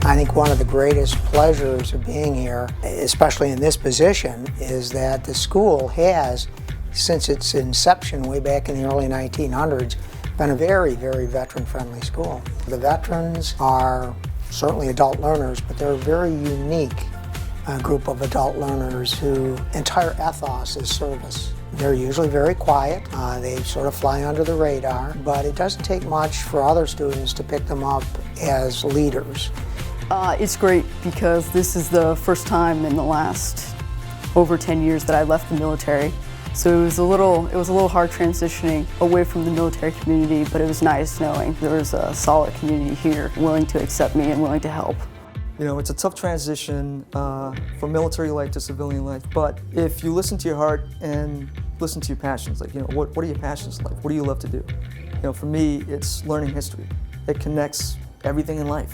I think one of the greatest pleasures of being here, especially in this position, is that the school has, since its inception way back in the early 1900s, been a very, very veteran-friendly school. The veterans are certainly adult learners, but they're a very unique group of adult learners whose entire ethos is service. They're usually very quiet, they sort of fly under the radar, but it doesn't take much for other students to pick them up as leaders. It's great because this is the first time in the last over 10 years that I left the military. So it was a little hard transitioning away from the military community, but it was nice knowing there was a solid community here willing to accept me and willing to help. You know, it's a tough transition from military life to civilian life, but if you listen to your heart and listen to your passions, like, you know, what are your passions like? What do you love to do? You know, for me, it's learning history. It connects everything in life.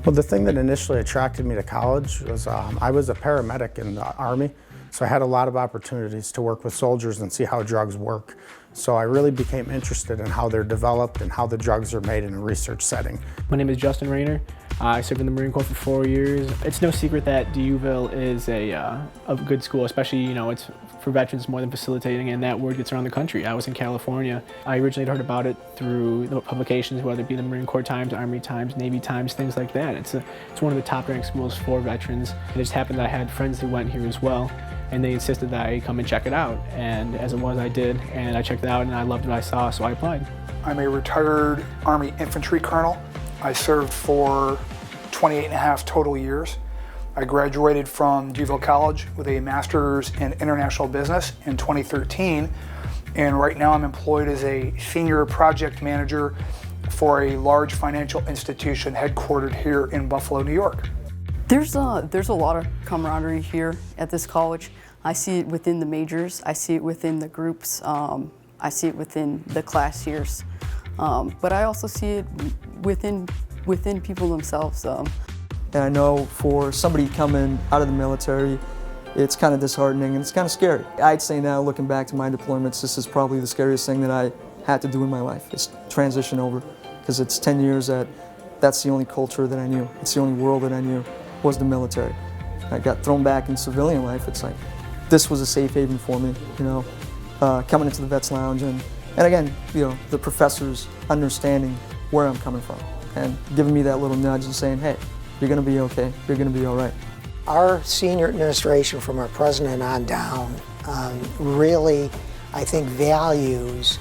Well, the thing that initially attracted me to college was I was a paramedic in the Army, so I had a lot of opportunities to work with soldiers and see how drugs work. So I really became interested in how they're developed and how the drugs are made in a research setting. My name is Roehner. I served in the Marine Corps for 4 years. It's no secret that DUville is a good school, especially, you know, it's for veterans more than facilitating, and that word gets around the country. I was in California. I originally heard about it through the publications, whether it be the Marine Corps Times, Army Times, Navy Times, things like that. It's one of the top-ranked schools for veterans. It just happened that I had friends who went here as well, and they insisted that I come and check it out. And as it was, I did, and I checked it out, and I loved what I saw, so I applied. I'm a retired Army infantry colonel. I served for 28 and a half total years. I graduated from DUville College with a master's in international business in 2013, and right now I'm employed as a senior project manager for a large financial institution headquartered here in Buffalo, New York. There's a lot of camaraderie here at this college. I see it within the majors, I see it within the groups, I see it within the class years, but I also see it within people themselves. And I know for somebody coming out of the military, it's kind of disheartening and it's kind of scary. I'd say now, looking back to my deployments, this is probably the scariest thing that I had to do in my life. It's transition over, because it's 10 years that's the only culture that I knew. It's the only world that I knew was the military. I got thrown back in civilian life. It's like, this was a safe haven for me, you know, coming into the Vets Lounge and again, you know, the professors understanding where I'm coming from and giving me that little nudge and saying, hey, you're gonna be okay, you're gonna be all right. Our senior administration from our president on down really, I think, values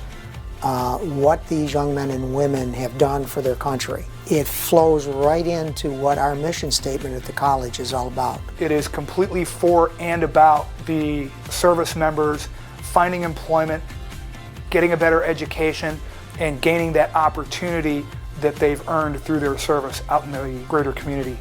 what these young men and women have done for their country. It flows right into what our mission statement at the college is all about. It is completely for and about the service members finding employment, getting a better education, and gaining that opportunity that they've earned through their service out in the greater community.